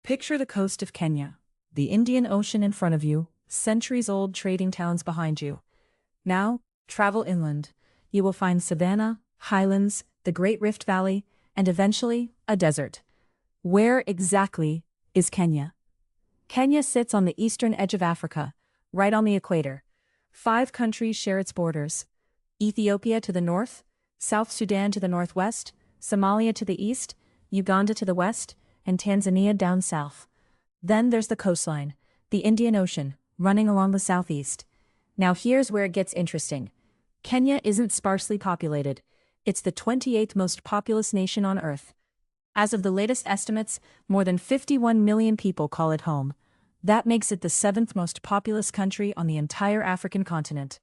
Picture the coast of Kenya, the Indian Ocean in front of you, centuries-old trading towns behind you. Now, travel inland. You will find savanna, highlands, the Great Rift Valley, and eventually, a desert. Where exactly is Kenya? Kenya sits on the eastern edge of Africa, right on the equator. 5 countries share its borders: Ethiopia to the north, South Sudan to the northwest, Somalia to the east, Uganda to the west, and Tanzania down south. Then there's the coastline, the Indian Ocean, running along the southeast. Now here's where it gets interesting. Kenya isn't sparsely populated. It's the 28th most populous nation on Earth. As of the latest estimates, more than 51 million people call it home. That makes it the 7th most populous country on the entire African continent.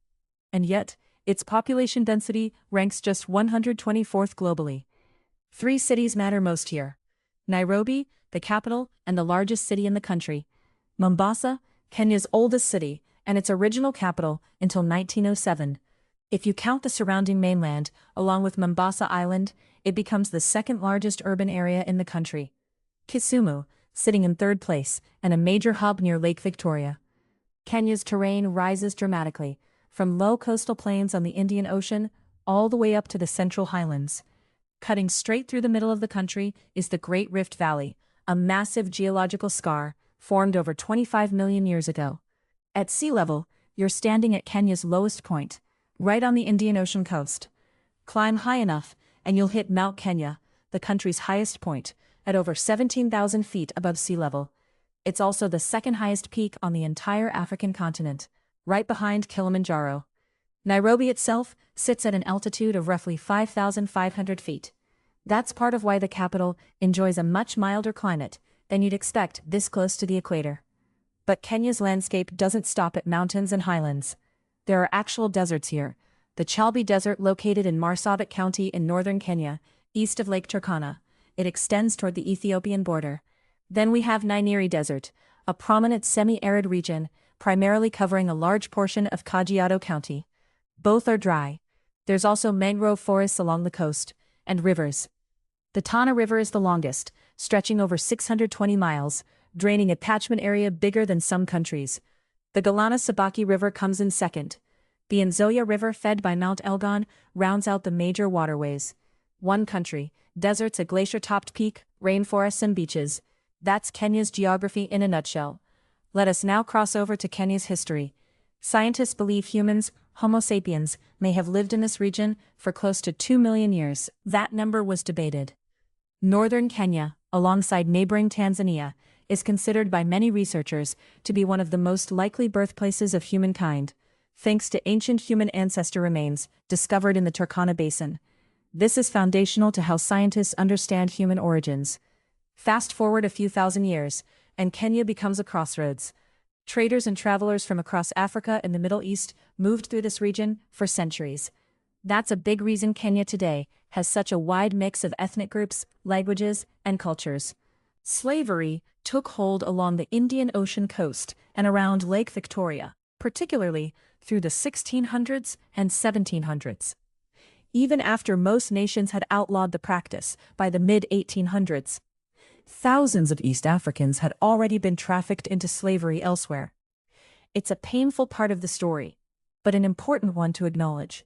And yet, its population density ranks just 124th globally. 3 cities matter most here: Nairobi, the capital and the largest city in the country; Mombasa, Kenya's oldest city, and its original capital until 1907. If you count the surrounding mainland, along with Mombasa Island, it becomes the 2nd largest urban area in the country. Kisumu, sitting in 3rd place, and a major hub near Lake Victoria. Kenya's terrain rises dramatically, from low coastal plains on the Indian Ocean all the way up to the Central Highlands. Cutting straight through the middle of the country is the Great Rift Valley, a massive geological scar formed over 25 million years ago. At sea level, you're standing at Kenya's lowest point, right on the Indian Ocean coast. Climb high enough, and you'll hit Mount Kenya, the country's highest point, at over 17,000 feet above sea level. It's also the 2nd highest peak on the entire African continent, right behind Kilimanjaro. Nairobi itself sits at an altitude of roughly 5,500 feet. That's part of why the capital enjoys a much milder climate than you'd expect this close to the equator. But Kenya's landscape doesn't stop at mountains and highlands. There are actual deserts here: the Chalbi Desert, located in Marsabit County in northern Kenya, east of Lake Turkana. It extends toward the Ethiopian border. Then we have Nyeri Desert, a prominent semi-arid region, primarily covering a large portion of Kajiado County. Both are dry. There's also mangrove forests along the coast, and rivers. The Tana River is the longest, stretching over 620 miles, draining a catchment area bigger than some countries. The Galana Sabaki River comes in second. The Nzoia River, fed by Mount Elgon, rounds out the major waterways. One country, deserts, a glacier-topped peak, rainforests and beaches. That's Kenya's geography in a nutshell. Let us now cross over to Kenya's history. Scientists believe humans, Homo sapiens, may have lived in this region for close to 2 million years. That number was debated. Northern Kenya, alongside neighboring Tanzania, is considered by many researchers to be one of the most likely birthplaces of humankind, thanks to ancient human ancestor remains discovered in the Turkana Basin. This is foundational to how scientists understand human origins. Fast forward a few thousand years, and Kenya becomes a crossroads. Traders and travelers from across Africa and the Middle East moved through this region for centuries. That's a big reason Kenya today has such a wide mix of ethnic groups, languages, and cultures. Slavery took hold along the Indian Ocean coast and around Lake Victoria, particularly through the 1600s and 1700s. Even after most nations had outlawed the practice by the mid-1800s, thousands of East Africans had already been trafficked into slavery elsewhere. It's a painful part of the story, but an important one to acknowledge.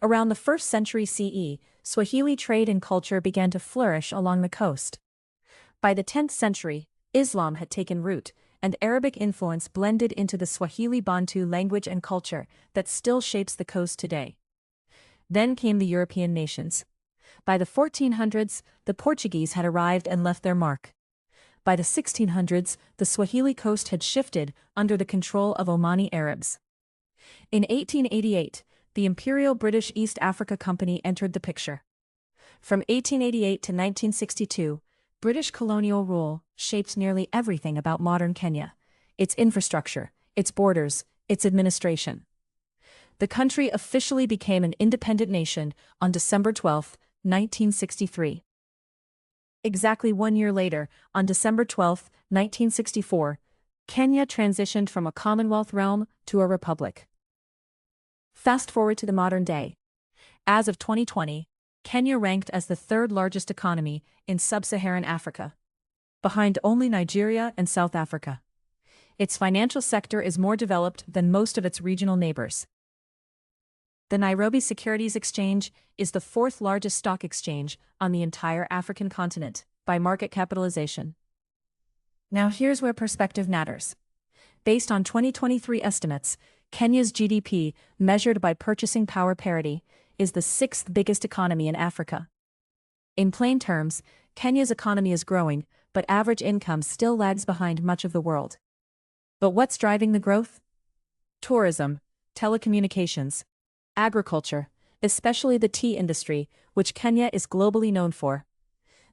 Around the 1st century CE, Swahili trade and culture began to flourish along the coast. By the 10th century, Islam had taken root, and Arabic influence blended into the Swahili Bantu language and culture that still shapes the coast today. Then came the European nations. By the 1400s, the Portuguese had arrived and left their mark. By the 1600s, the Swahili coast had shifted under the control of Omani Arabs. In 1888, the Imperial British East Africa Company entered the picture. From 1888 to 1962, British colonial rule shaped nearly everything about modern Kenya: its infrastructure, its borders, its administration. The country officially became an independent nation on December 12, 1963. Exactly 1 year later, on December 12, 1964, Kenya transitioned from a Commonwealth realm to a republic. Fast forward to the modern day. As of 2020, Kenya ranked as the 3rd largest economy in sub-Saharan Africa. behind only Nigeria and South Africa. Its financial sector is more developed than most of its regional neighbors. The Nairobi Securities Exchange is the fourth largest stock exchange on the entire African continent by market capitalization. Now here's where perspective matters. Based on 2023 estimates, Kenya's GDP, measured by purchasing power parity, is the sixth biggest economy in Africa. In plain terms, Kenya's economy is growing, but average income still lags behind much of the world. But what's driving the growth? Tourism, telecommunications, agriculture, especially the tea industry, which Kenya is globally known for.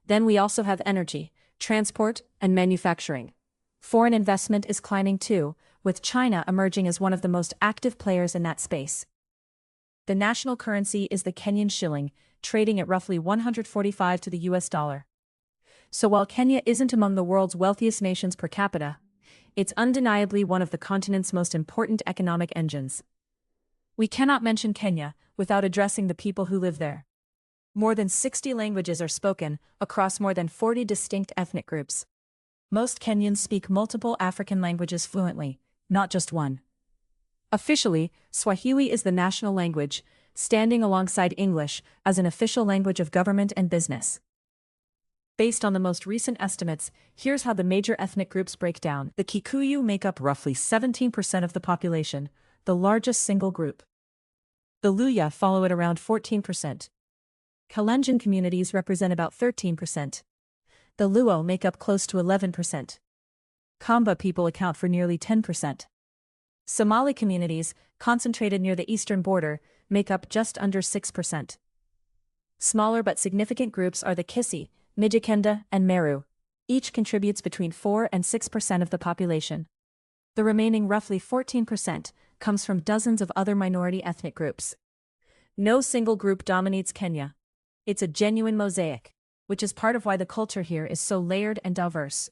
Then we also have energy, transport, and manufacturing. Foreign investment is climbing too, with China emerging as one of the most active players in that space. The national currency is the Kenyan shilling, trading at roughly 145 to the US dollar. So while Kenya isn't among the world's wealthiest nations per capita, it's undeniably one of the continent's most important economic engines. We cannot mention Kenya without addressing the people who live there. More than 60 languages are spoken across more than 40 distinct ethnic groups. Most Kenyans speak multiple African languages fluently, not just one. Officially, Swahili is the national language, standing alongside English as an official language of government and business. Based on the most recent estimates, here's how the major ethnic groups break down. The Kikuyu make up roughly 17% of the population, the largest single group. The Luya follow at around 14%. Kalenjin communities represent about 13%. The Luo make up close to 11%. Kamba people account for nearly 10%. Somali communities, concentrated near the eastern border, make up just under 6%. Smaller but significant groups are the Kisi, Mijikenda, and Meru. Each contributes between 4 and 6% of the population. The remaining roughly 14% comes from dozens of other minority ethnic groups. No single group dominates Kenya. It's a genuine mosaic, which is part of why the culture here is so layered and diverse.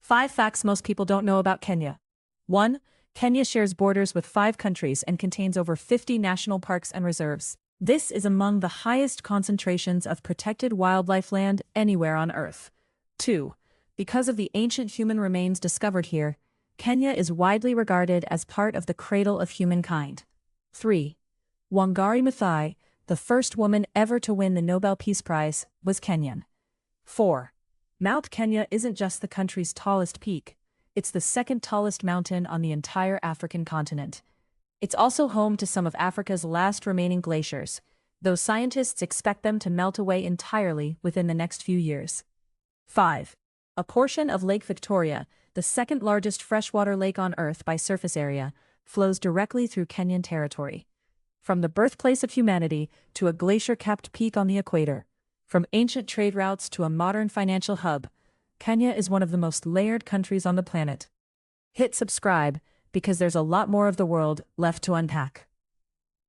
5 facts most people don't know about Kenya. 1. Kenya shares borders with 5 countries and contains over 50 national parks and reserves. This is among the highest concentrations of protected wildlife land anywhere on Earth. 2. Because of the ancient human remains discovered here, Kenya is widely regarded as part of the cradle of humankind. 3. Wangari Maathai, the first woman ever to win the Nobel Peace Prize, was Kenyan. 4. Mount Kenya isn't just the country's tallest peak, it's the second tallest mountain on the entire African continent. It's also home to some of Africa's last remaining glaciers, though scientists expect them to melt away entirely within the next few years. 5. A portion of Lake Victoria, the second largest freshwater lake on Earth by surface area, flows directly through Kenyan territory. From the birthplace of humanity to a glacier-capped peak on the equator, from ancient trade routes to a modern financial hub, Kenya is one of the most layered countries on the planet. Hit subscribe, because there's a lot more of the world left to unpack.